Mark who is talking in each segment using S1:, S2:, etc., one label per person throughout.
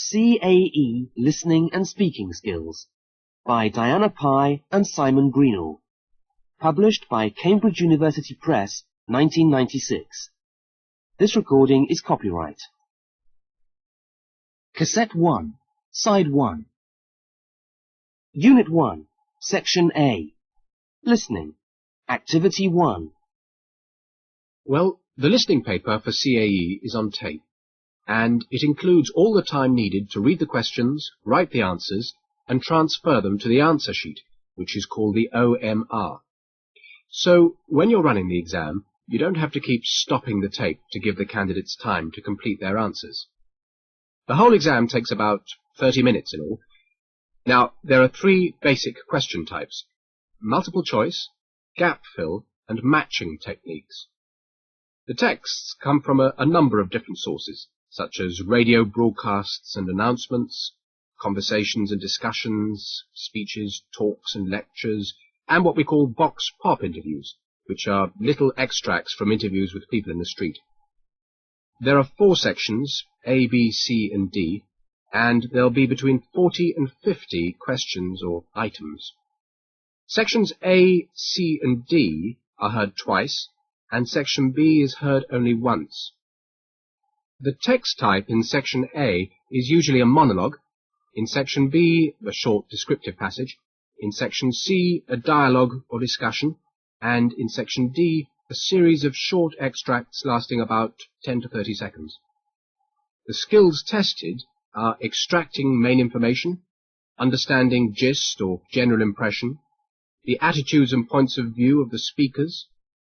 S1: CAE Listening and Speaking Skills by Diana Pye and Simon Greenall. Published by Cambridge University Press, 1996. This recording is copyright. Cassette 1, Side 1. Unit 1, Section A. Listening. Activity 1.
S2: Well, the listening paper for CAE is on tape, and it includes all the time needed to read the questions, write the answers, and transfer them to the answer sheet, which is called the OMR. So, when you're running the exam, you don't have to keep stopping the tape to give the candidates time to complete their answers. The whole exam takes about 30 minutes in all. Now, there are 3 basic question types: multiple choice, gap fill, and matching techniques. The texts come from a number of different sources, such as radio broadcasts and announcements, conversations and discussions, speeches, talks and lectures, and what we call box pop interviews, which are little extracts from interviews with people in the street. There are 4 sections, A, B, C and D, and there'll be between 40 and 50 questions or items. Sections A, C and D are heard twice, and Section B is heard only once. The text type in Section A is usually a monologue, in Section B a short descriptive passage, in Section C a dialogue or discussion, and in Section D a series of short extracts lasting about 10 to 30 seconds. The skills tested are extracting main information, understanding gist or general impression, the attitudes and points of view of the speakers,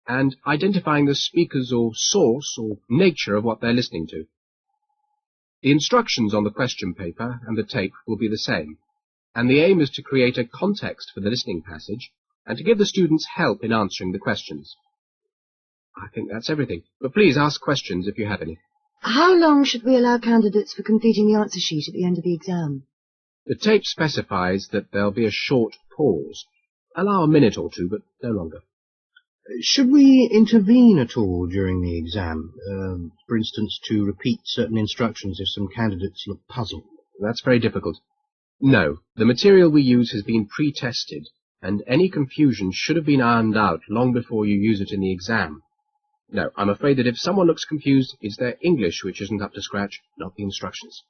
S2: and identifying the speakers or source or nature of what they're listening to. The instructions on the question paper and the tape will be the same, and the aim is to create a context for the listening passage and to give the students help in answering the questions. I think that's everything, but please ask questions if you have any.
S3: How long should we allow candidates for completing the answer sheet at the end of the exam?
S2: The tape specifies that there'll be a short pause. Allow a minute or 2, but no longer.
S4: Should we intervene at all during the exam? For instance, to repeat certain instructions if some candidates look puzzled?
S2: That's very difficult. No, the material we use has been pre-tested, and any confusion should have been ironed out long before you use it in the exam. No, I'm afraid that if someone looks confused, it's their English which isn't up to scratch, not the instructions.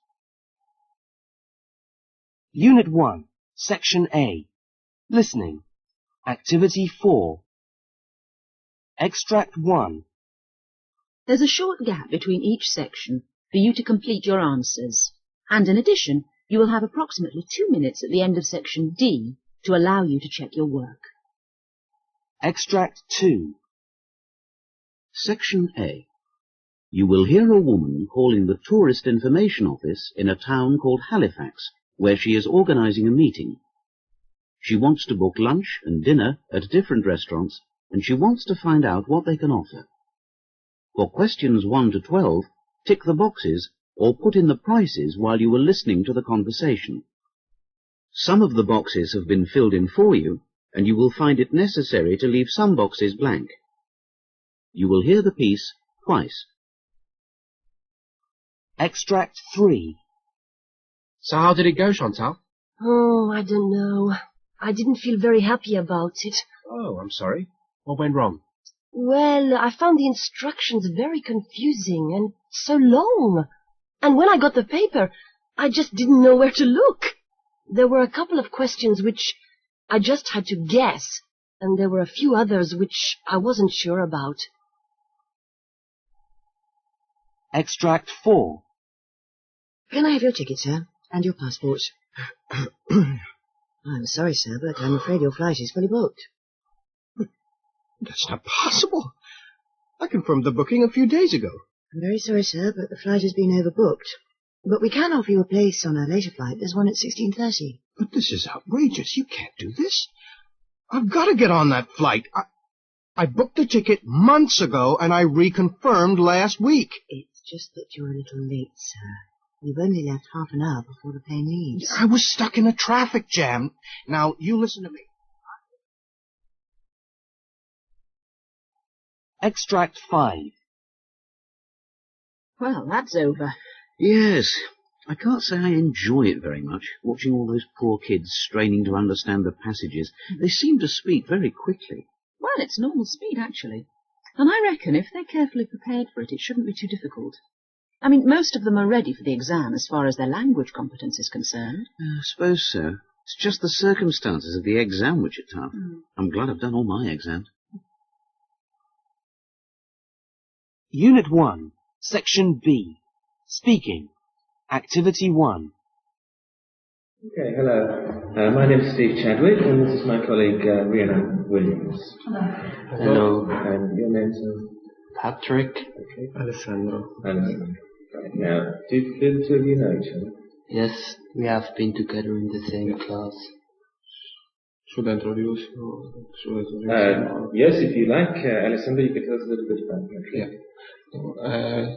S1: Unit 1, Section A. Listening. Activity 4. Extract 1.
S5: There's a short gap between each section for you to complete your answers, and in addition, you will have approximately 2 minutes at the end of Section D to allow you to check your work.
S1: Extract 2.
S6: Section A. You will hear a woman calling the Tourist Information Office in a town called Halifax, where she is organising a meeting. She wants to book lunch and dinner at different restaurants, and she wants to find out what they can offer. For questions 1 to 12, tick the boxes or put in the prices while you are listening to the conversation. Some of the boxes have been filled in for you, and you will find it necessary to leave some boxes blank. You will hear the piece twice.
S1: Extract 3.
S2: So how did it go, Chantal?
S7: Oh, I don't know. I didn't feel very happy about it.
S2: Oh, I'm sorry. What went wrong?
S7: Well, I found the instructions very confusing and so long. And when I got the paper, I just didn't know where to look. There were a couple of questions which I just had to guess, and there were a few others which I wasn't sure about.
S1: Extract 4.
S3: Can I have your ticket, sir, and your passport? I'm sorry, sir, but I'm afraid your flight is fully booked.
S4: That's not possible. I confirmed the booking a few days ago.
S3: I'm very sorry, sir, but the flight has been overbooked. But we can offer you a place on a later flight. There's one at 16:30.
S4: But this is outrageous. You can't do this. I've got to get on that flight. I booked the ticket months ago, and I reconfirmed last week.
S3: It's just that you're a little late, sir. You've only left half an hour before the plane leaves.
S4: I was stuck in a traffic jam. Now, you listen to me.
S1: Extract 5.
S5: Well, that's over.
S6: Yes, I can't say I enjoy it very much, watching all those poor kids straining to understand the passages. They seem to speak very quickly.
S5: Well, it's normal speed, actually. And I reckon if they're carefully prepared for it, it shouldn't be too difficult. I mean, most of them are ready for the exam as far as their language competence is concerned.
S6: I suppose so. It's just the circumstances of the exam which are tough. I'm glad I've done all my exams.
S1: Unit 1, Section B. Speaking. Activity 1.
S8: Okay, hello. My name is Steve Chadwick, and this is my colleague Rhiannon Williams.
S9: Hello.
S8: And your name's
S9: Patrick.
S8: Okay.
S9: Alessandro.
S8: Alessandro. Right. Now, do the two of you know each other?
S9: Yes, we have been together in the same class. Should I introduce you?
S8: Yes, if you like. Alessandro, you could tell us a little bit about Patrick.
S9: Yeah.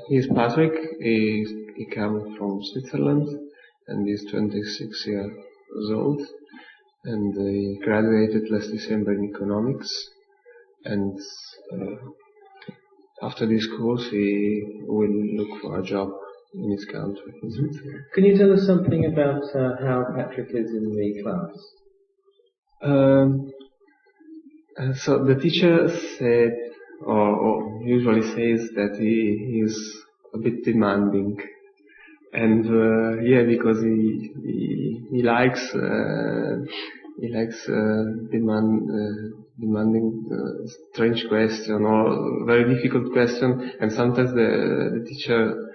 S9: He's Patrick. He comes from Switzerland, and he's 26 years old. And he graduated last December in economics. And after this course, he will look for a job in his country, in Switzerland.
S8: Can you tell us something about how Patrick is in the class?
S9: So the teacher said, or usually says, that he is a bit demanding, and because he likes demanding strange question or very difficult question, and sometimes the teacher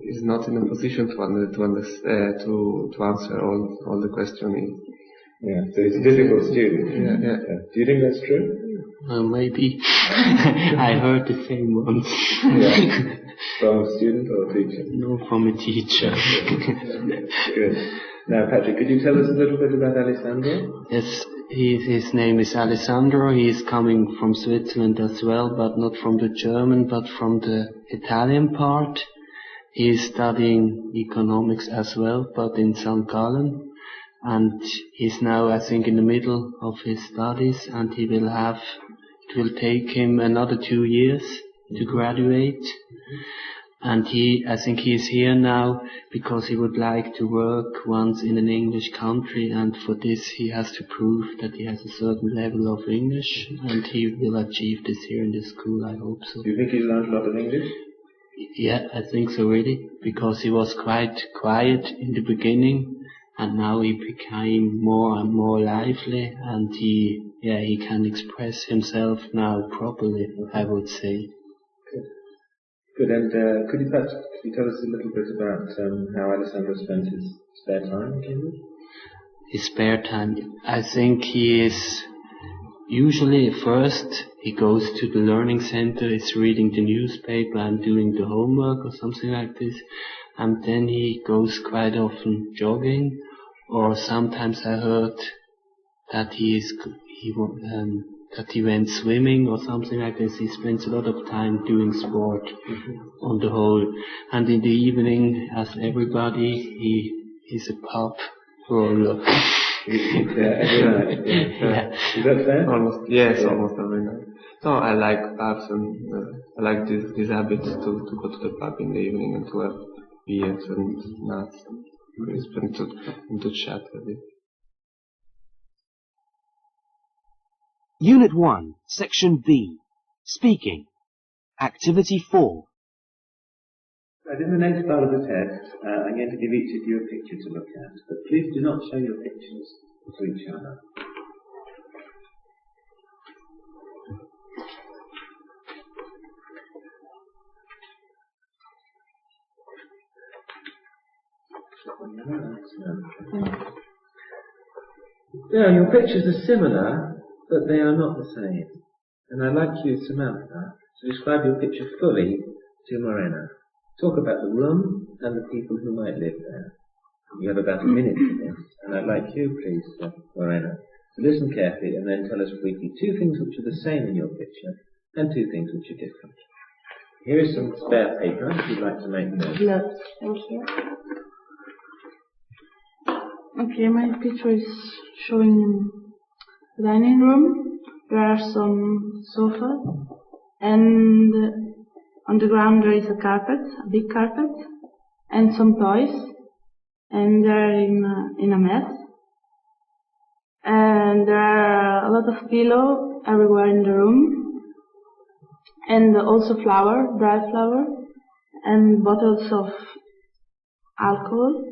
S9: is not in a position to answer all the question.
S8: Yeah, so he's a difficult student.
S9: Yeah.
S8: Do you think that's true?
S9: Maybe. I heard the same once.
S8: Yeah. From a student or a teacher?
S9: No, from a teacher.
S8: Good. Now, Patrick, could you tell us a little bit about Alessandro?
S9: Yes, his name is Alessandro. He is coming from Switzerland as well, but not from the German, but from the Italian part. He is studying economics as well, but in St. Gallen. And he's now, I think, in the middle of his studies, and it will take him another 2 years to graduate. And I think he is here now because he would like to work once in an English country, and for this he has to prove that he has a certain level of English, and he will achieve this here in this school, I hope so.
S8: Do you think he learned a lot of English?
S9: Yeah, I think so, really, because he was quite quiet in the beginning, and now he became more and more lively, and he can express himself now properly, I would say.
S8: Good. And could you tell us a little bit about how Alessandro spends his spare time in Cambridge?
S9: His spare time, I think he is usually first he goes to the learning center, is reading the newspaper and doing the homework or something like this, and then he goes quite often jogging, or sometimes I heard that he went swimming or something like this. He spends a lot of time doing sport on the whole. And in the evening, as everybody, he's a pub roller.
S8: Yeah. Is that fair?
S9: Almost, yes, yeah. Almost every night. So I like pubs, and I like this habit to go to the pub in the evening and to have beers and nuts and to chat a bit.
S1: Unit 1, Section B. Speaking. Activity 4.
S8: Right, in the next part of the test, I'm going to give each of you a picture to look at, but please do not show your pictures to each other. Now, your pictures are similar, but they are not the same. And I'd like you, Samantha, to describe your picture fully to Morena. Talk about the room and the people who might live there. You have about a minute for this, and I'd like you, please, Morena, to listen carefully and then tell us briefly 2 things which are the same in your picture and 2 things which are different. Here is some spare paper if you'd like to make notes.
S10: Notes, thank you. Okay, my picture is showing the dining room. There are some sofas, and on the ground there is a carpet, a big carpet, and some toys, and they're in a mess. And there are a lot of pillow everywhere in the room, and also flour, dry flour, and bottles of alcohol.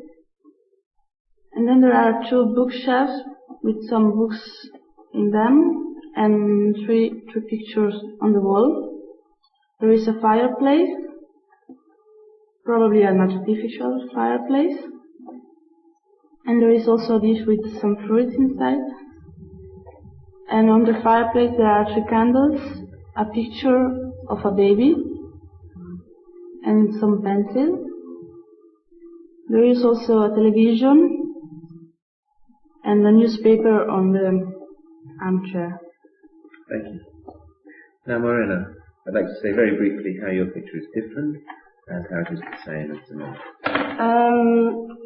S10: And then there are 2 bookshelves with some books in them, and three pictures on the wall. There is a fireplace, probably an artificial fireplace. And there is also a dish with some fruits inside. And on the fireplace there are 3 candles, a picture of a baby, and some pencil. There is also a television and a newspaper on the armchair.
S8: Thank you. Now, Morena, I'd like to say very briefly how your picture is different and how it is the same as the mine.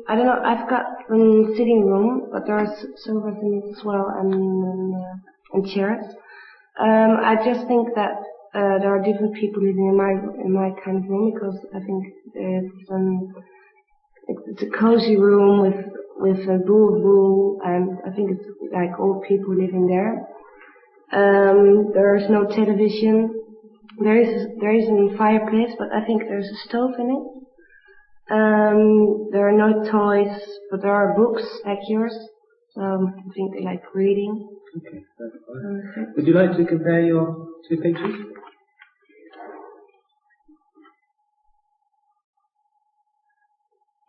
S7: I don't know, I've got a sitting room, but there's sofas in it as well, and chairs. I just think that there are different people living in my kind of room, because I think it's a cozy room with a boo, and I think it's like old people living there. There is no television. There is a fireplace, but I think there's a stove in it. There are no toys, but there are books like yours. I think they like reading.
S8: Okay, that's fine. Would you like to compare your 2 pictures?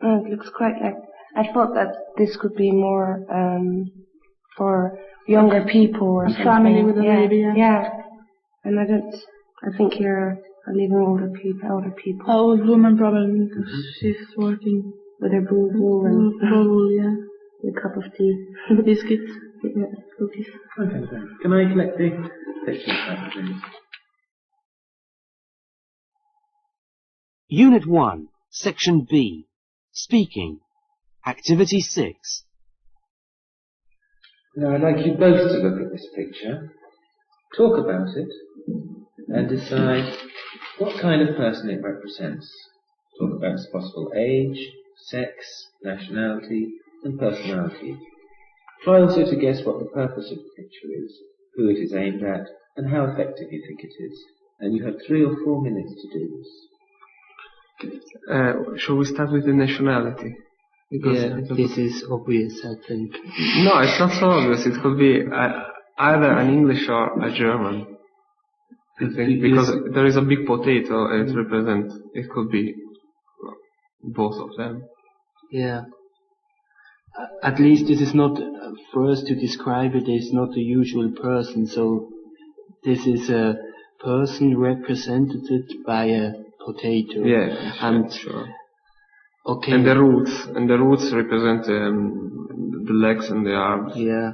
S7: It looks quite like. I thought that this could be more for younger people or something.
S10: Family with a baby.
S7: Yeah. And I think you're living older people.
S10: Old woman probably, because she's working
S7: With her boo and
S10: probably, yeah.
S7: a cup of tea.
S10: Biscuits.
S7: Yeah, cookies.
S8: Okay, thanks. Can I collect the pictures back, please?
S1: Unit 1, Section B, Speaking, Activity 6.
S8: Now, I'd like you both to look at this picture, talk about it, and decide what kind of person it represents. Talk about its possible age, sex, nationality, and personality. Try also to guess what the purpose of the picture is, who it is aimed at, and how effective you think it is. And you have 3 or 4 minutes to do this.
S9: Shall we start with the nationality?
S11: Because this is obvious, I think.
S9: No, it's not so obvious. It could be either an English or a German. I think, because there is a big potato and it represents, it could be both of them.
S11: Yeah. At least this is not, for us to describe it, is not a usual person, so this is a person represented by a potato.
S9: Yeah,
S11: and
S9: sure.
S11: Okay.
S9: And the roots represent the legs and the arms.
S11: Yeah.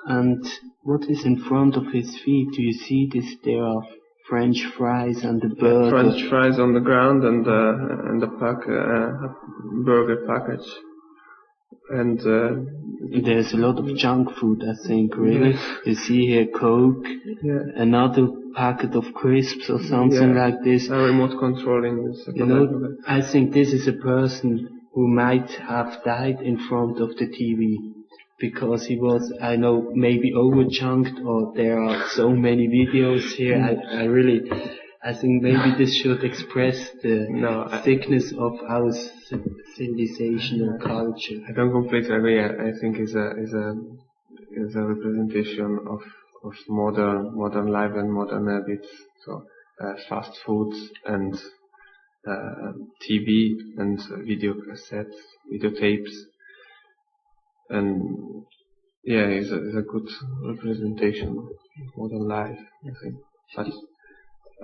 S11: And what is in front of his feet? Do you see this? There are French fries and the burger.
S9: French fries on the ground and the burger package. And
S11: there's a lot of junk food, I think, really.
S9: Yes.
S11: You see here Coke, another packet of crisps or something like this.
S9: A remote controlling this.
S11: You know, I think this is a person who might have died in front of the TV. Because he was, I know, maybe overchunked, or there are so many videos here. I think maybe this should express the thickness of our civilization and culture.
S9: I don't completely agree. I think is a representation of modern life and modern habits. So fast foods and TV and video cassettes, videotapes. And it's a good representation of modern life, I think. But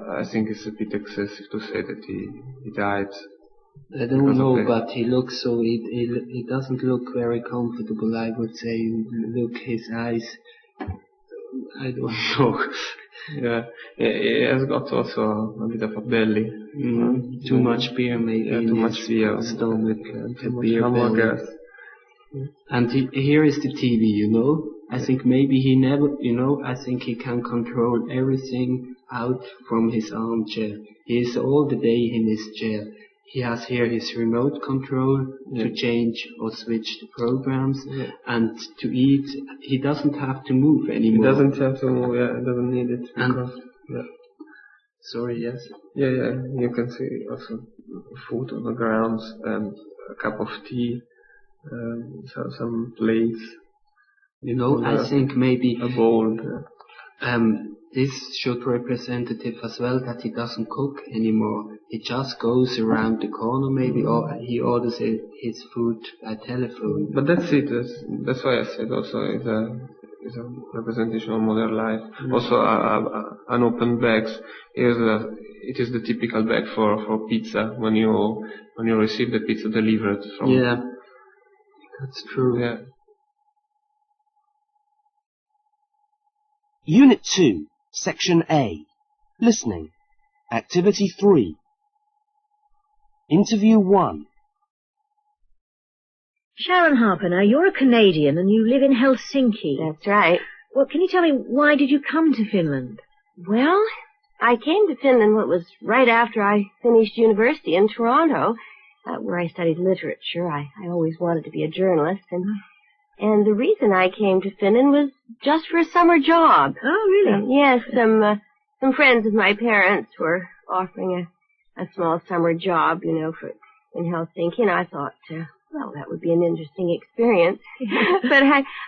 S9: I think it's a bit excessive to say that he died.
S11: I don't know, but he looks so. He doesn't look very comfortable. I would say. Look, his eyes. I don't know.
S9: Yeah, he has got also a bit of a belly.
S11: Too much beer, maybe.
S9: Too much beer.
S11: Stomach,
S9: too much hamburgers.
S11: And here is the TV, you know. I think maybe he never, I think he can control everything out from his armchair. He is all the day in his chair. he has here his remote control to change or switch the programs, and to eat he doesn't have to move anymore.
S8: He doesn't have to move, he doesn't need it. Because,
S11: Sorry, yes?
S8: Yeah, you can see also food on the ground and a cup of tea, some plates.
S11: You know, I think maybe
S8: a bowl.
S11: this should representative as well that he doesn't cook anymore. He just goes around the corner maybe, or he orders his food by telephone.
S8: But that's it. That's why I said also is a representation of modern life. Also, an open bags it is the typical bag for pizza when you receive the pizza delivered from.
S11: Yeah, that's true.
S8: Yeah.
S1: Unit 2, Section A. Listening. Activity 3. Interview 1.
S12: Sharon Harper, you're a Canadian and you live in Helsinki.
S7: That's right.
S12: Well, can you tell me, why did you come to Finland?
S7: Well, I came to Finland what was right after I finished university in Toronto, where I studied literature. I always wanted to be a journalist, and the reason I came to Finland was just for a summer job.
S12: Oh, really?
S7: Yes, some friends of my parents were offering a small summer job, in Helsinki, and I thought, well, that would be an interesting experience. But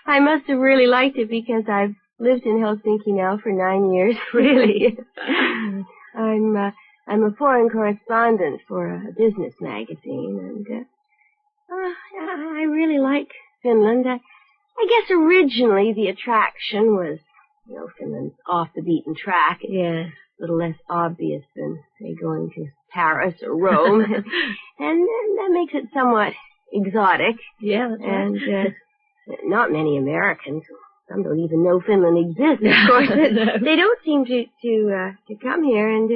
S7: I must have really liked it because I've lived in Helsinki now for 9 years.
S12: Really?
S7: I'm a foreign correspondent for a business magazine, and I really like Finland. I guess originally the attraction was, Finland's off the beaten track.
S12: Yeah.
S7: A little less obvious than, say, going to Paris or Rome. and that makes it somewhat exotic.
S12: Yeah, that's
S7: and
S12: right.
S7: Not many Americans, some don't even know Finland exists, of course.
S12: No.
S7: They don't seem to come here, and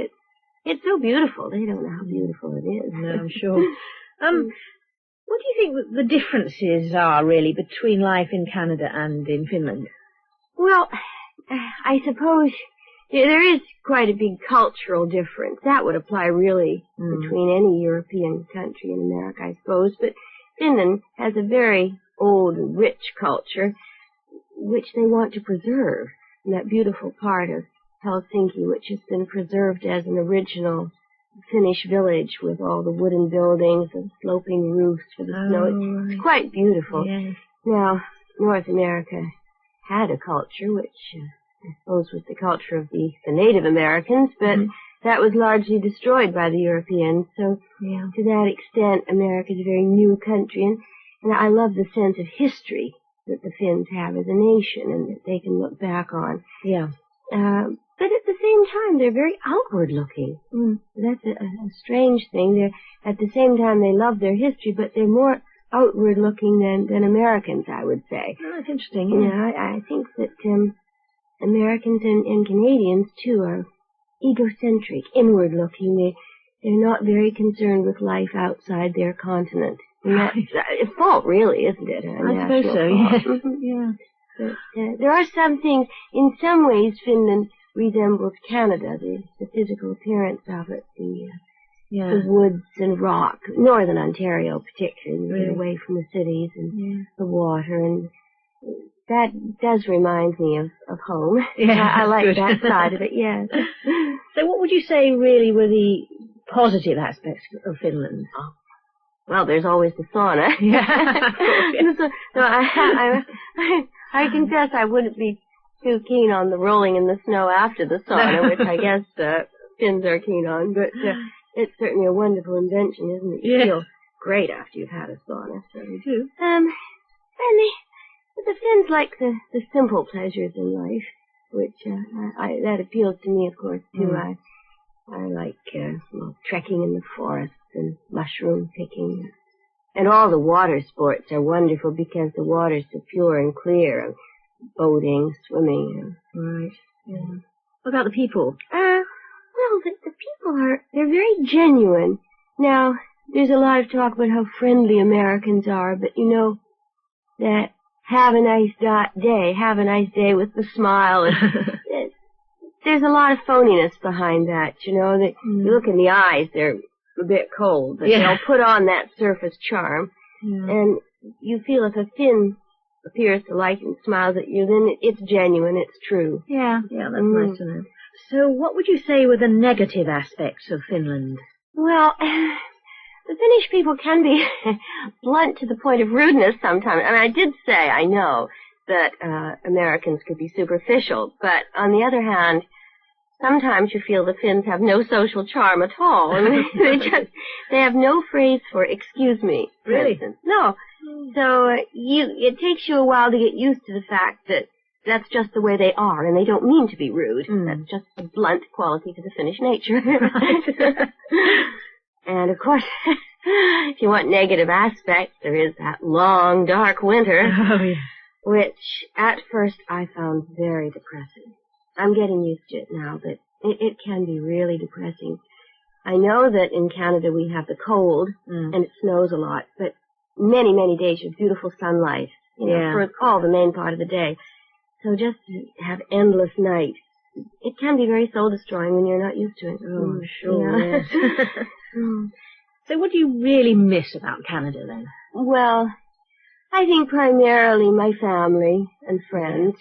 S7: it's so beautiful. They don't know how beautiful it is.
S12: No, I'm sure. What do you think the differences are, really, between life in Canada and in Finland?
S7: Well, I suppose there is quite a big cultural difference. That would apply really between any European country and America, I suppose. But Finland has a very old and rich culture, which they want to preserve. And that beautiful part of Helsinki, which has been preserved as an original Finnish village with all the wooden buildings and sloping roofs for the snow. It's quite beautiful.
S12: Yes.
S7: Now, North America had a culture, which I suppose was the culture of the Native Americans, but that was largely destroyed by the Europeans. So, to that extent, America is a very new country, and I love the sense of history that the Finns have as a nation and that they can look back on.
S12: Yeah.
S7: But at the same time, they're very outward-looking. That's a strange thing. At the same time, they love their history, but they're more outward-looking than Americans, I would say.
S12: Oh, that's interesting.
S7: I think that Americans and Canadians, too, are egocentric, inward-looking. They're not very concerned with life outside their continent. And that's a fault, really, isn't it?
S12: I suppose so, yes.
S7: Yeah. But, there are some things, in some ways, Finland resembles Canada, the physical appearance of it, the woods and rock, northern Ontario particularly, really? Away from the cities and the water, and that does remind me of home.
S12: Yeah,
S7: I like
S12: good.
S7: that side of it, yes.
S12: So what would you say really were the positive aspects of Finland?
S7: Oh. Well, there's always the sauna.
S12: Yeah, of course, yeah.
S7: So I confess I wouldn't be too keen on the rolling in the snow after the sauna, which I guess Finns are keen on. But it's certainly a wonderful invention, isn't it? You feel great after you've had a sauna. So
S12: you do.
S7: And the Finns like the simple pleasures in life, which that appeals to me, of course, too. I like trekking in the forests and mushroom picking. And all the water sports are wonderful because the water's so pure and clear. Boating, swimming.
S12: Right. Yeah. What about the people?
S7: Well, the people they're very genuine. Now, there's a lot of talk about how friendly Americans are, but that have a nice day with the smile. And, there's a lot of phoniness behind that, that you look in the eyes, they're a bit cold, but
S12: Yeah.
S7: they'll put on that surface charm.
S12: Yeah.
S7: And you feel if a Finn appears to like and smiles at you, then it's genuine, it's true.
S12: Yeah, that's nice to know. So what would you say were the negative aspects of Finland?
S7: Well, the Finnish people can be blunt to the point of rudeness sometimes. I mean, I did say, I know, that Americans could be superficial, but on the other hand, sometimes you feel the Finns have no social charm at all. I mean, they have no phrase for "excuse me." For
S12: Really?
S7: instance. No. So it takes you a while to get used to the fact that that's just the way they are, and they don't mean to be rude. That's just a blunt quality to the Finnish nature. And of course, if you want negative aspects, there is that long, dark winter, which at first I found very depressing. I'm getting used to it now, but it can be really depressing. I know that in Canada we have the cold, and it snows a lot, but many, many days of beautiful sunlight, for all the main part of the day. So just to have endless night, it can be very soul-destroying when you're not used to it.
S12: Oh, sure,
S7: Yeah.
S12: yes. So what do you really miss about Canada, then?
S7: Well, I think primarily my family and friends.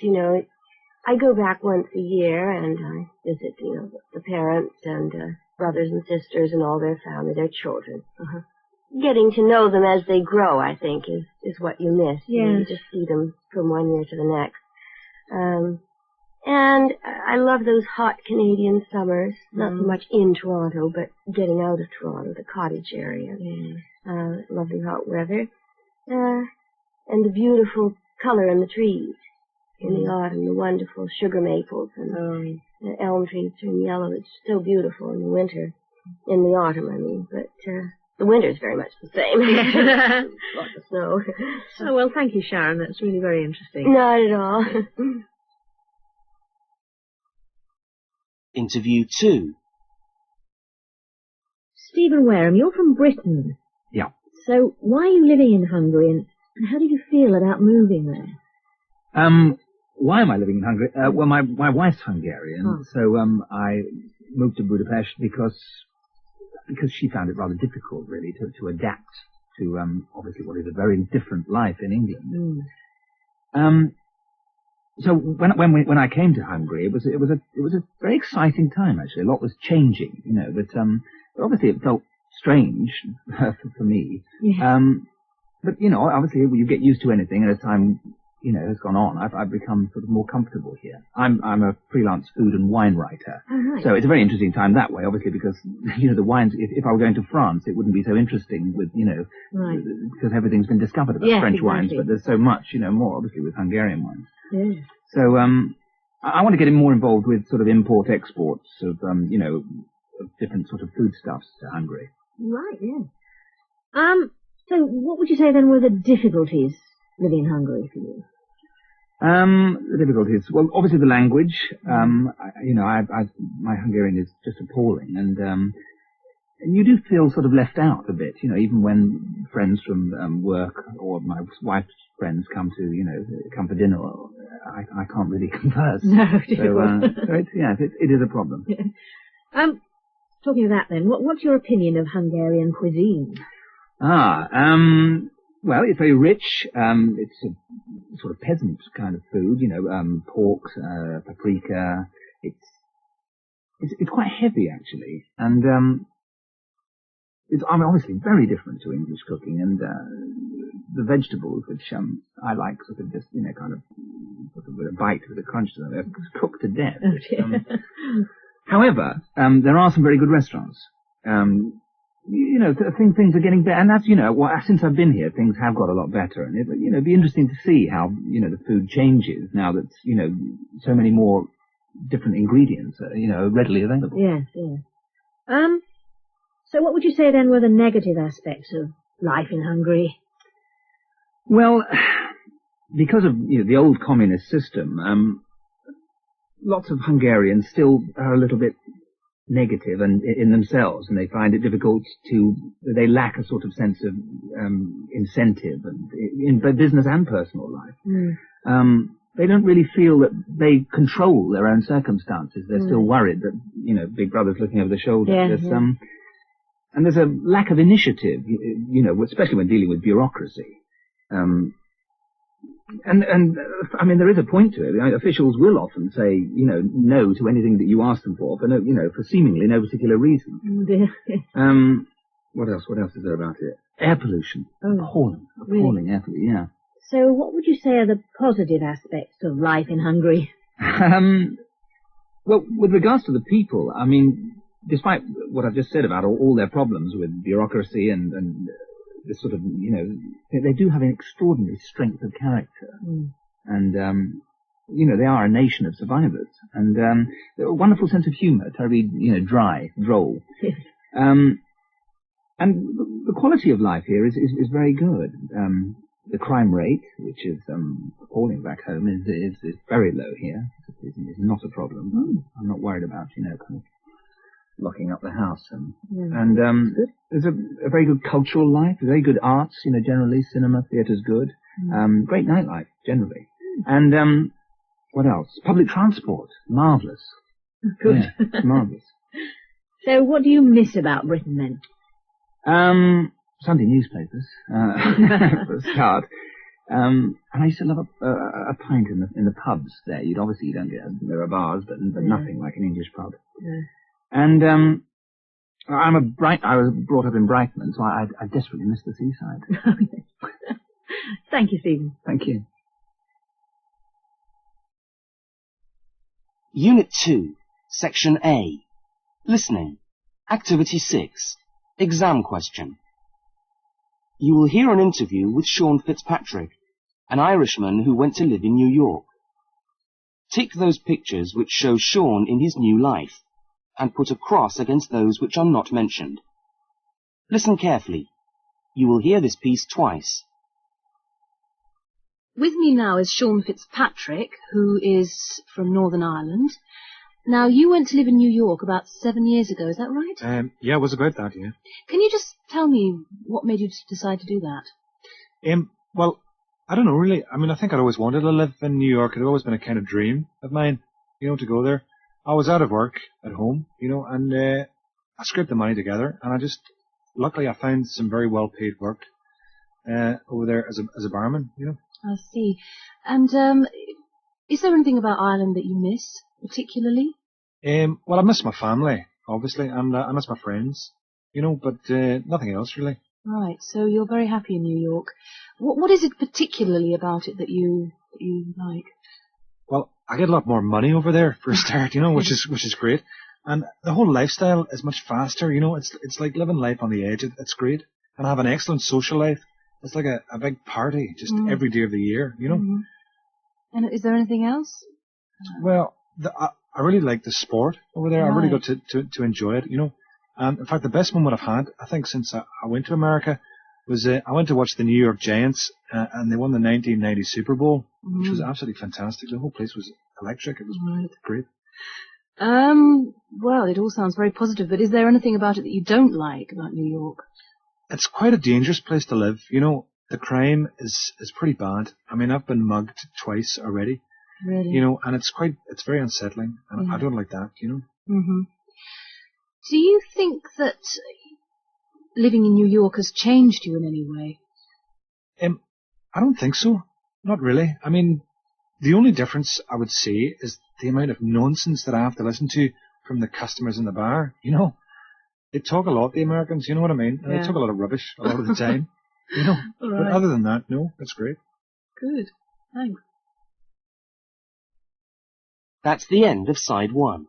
S7: I go back once a year and I visit, the parents and brothers and sisters and all their family, their children. Getting to know them as they grow, I think, is what you miss. You just see them from one year to the next. And I love those hot Canadian summers, not so much in Toronto, but getting out of Toronto, the cottage area. Lovely hot weather. And the beautiful color in the trees in the autumn, the wonderful sugar maples and the elm trees turn yellow. It's so beautiful in the winter, in the autumn, I mean, but the winter's very much the same. Lots of snow.
S12: Oh, well, thank you, Sharon. That's really very interesting.
S7: Not at all.
S1: Interview 2.
S12: Stephen Wareham, you're from Britain.
S13: Yeah.
S12: So why are you living in Hungary, and how do you feel about moving there?
S13: Why am I living in Hungary? Well, my wife's Hungarian, so I moved to Budapest because she found it rather difficult, really, to adapt to obviously what is a very different life in England. So when I came to Hungary, it was a very exciting time, actually. A lot was changing, but obviously it felt strange for me.
S12: Yeah.
S13: But obviously you get used to anything, and as time has gone on, I've become sort of more comfortable here. I'm a freelance food and wine writer, so it's a very interesting time that way, obviously, because the wines. If I were going to France, it wouldn't be so interesting with because everything's been discovered about French wines, but there's so much more obviously with Hungarian wines.
S12: Yeah.
S13: So I want to get more involved with sort of import-exports of of different sort of foodstuffs to Hungary.
S12: Right, yeah. So what would you say then were the difficulties living in Hungary for you?
S13: The difficulties, well, obviously the language. My Hungarian is just appalling, and you do feel sort of left out a bit, even when friends from work or my wife's friends come for dinner. I can't really converse.
S12: No,
S13: so it is a problem.
S12: Yeah. Talking of that then, what's your opinion of Hungarian cuisine?
S13: Well, it's very rich. It's a sort of peasant kind of food, pork, paprika. It's quite heavy, actually, and it's obviously very different to English cooking, and the vegetables, which I like, sort of just kind of sort of with a bite, with a crunch to them, they're cooked to death.
S12: Oh, dear.
S13: However, there are some very good restaurants. Things are getting better, and that's, since I've been here, things have got a lot better, and it'd be interesting to see how, the food changes now that, so many more different ingredients are, readily available.
S12: Yes, yes. So what would you say then were the negative aspects of life in Hungary?
S13: Well, because of, the old communist system, lots of Hungarians still are a little bit negative and in themselves, and they find it difficult they lack a sort of sense of incentive in business and personal life. They don't really feel that they control their own circumstances. They're still worried that, Big Brother's looking over their shoulder. And there's a lack of initiative, especially when dealing with bureaucracy. I mean, there is a point to it. I mean, officials will often say, no to anything that you ask them for no, for seemingly no particular reason. What else? What else is there about it? Air pollution. Appalling
S12: really?
S13: Air pollution, yeah.
S12: So what would you say are the positive aspects of life in Hungary?
S13: Well, with regards to the people, I mean, despite what I've just said about all their problems with bureaucracy and this sort of, they do have an extraordinary strength of character. And, they are a nation of survivors. And a wonderful sense of humour, terribly, dry, droll. And the quality of life here is very good. The crime rate, which is appalling back home, is very low here. It's not a problem. I'm not worried about, kind of locking up the house. And there's a very good cultural life, very good arts, generally, cinema, theatre's good. Great nightlife, generally. And what else? Public transport, marvellous.
S12: Good.
S13: Yeah, marvellous.
S12: So what do you miss about Britain then?
S13: Sunday newspapers, for a start. And I used to love a pint in the pubs there. You don't get, there are bars, but nothing like an English pub. Yeah. And I was brought up in Brighton, so I desperately miss the seaside.
S12: Thank you, Stephen.
S13: Thank you.
S1: Unit 2, Section A. Listening. Activity 6. Exam question. You will hear an interview with Sean Fitzpatrick, an Irishman who went to live in New York. Tick those pictures which show Sean in his new life, and put a cross against those which are not mentioned. Listen carefully. You will hear this piece twice.
S5: With me now is Sean Fitzpatrick, who is from Northern Ireland. Now, you went to live in New York about 7 years ago, is that right?
S14: Yeah, it was about that, yeah.
S5: Can you just tell me what made you decide to do that?
S14: Well, I don't know, really. I mean, I think I'd always wanted to live in New York. It had always been a kind of dream of mine, to go there. I was out of work at home, and I scraped the money together, and luckily I found some very well-paid work over there as a barman,
S5: I see. And is there anything about Ireland that you miss, particularly?
S14: Well, I miss my family, obviously, and I miss my friends, but nothing else, really.
S5: Right, so you're very happy in New York. What is it particularly about it that you like?
S14: Well, I get a lot more money over there for a start, which is great. And the whole lifestyle is much faster, it's like living life on the edge. It's great. And I have an excellent social life. It's like a big party just every day of the year,
S5: And is there anything else?
S14: Well, I really like the sport over there. Right. I really got to enjoy it, In fact, the best moment I've had, I think, since I went to America was I went to watch the New York Giants, and they won the 1990 Super Bowl, which was absolutely fantastic. The whole place was electric. It was great.
S5: Well, it all sounds very positive, but is there anything about it that you don't like about New York?
S14: It's quite a dangerous place to live. The crime is pretty bad. I mean, I've been mugged twice already.
S5: Really?
S14: And it's very unsettling, and I don't like that,
S5: Mm-hmm. Do you think that living in New York has changed you in any way?
S14: I don't think so. Not really. I mean, the only difference I would say is the amount of nonsense that I have to listen to from the customers in the bar. They talk a lot, the Americans, you know what I mean? And they talk a lot of rubbish a lot of the time.
S5: Right.
S14: But other than that, no, that's great.
S5: Good. Thanks.
S1: That's the end of Side 1.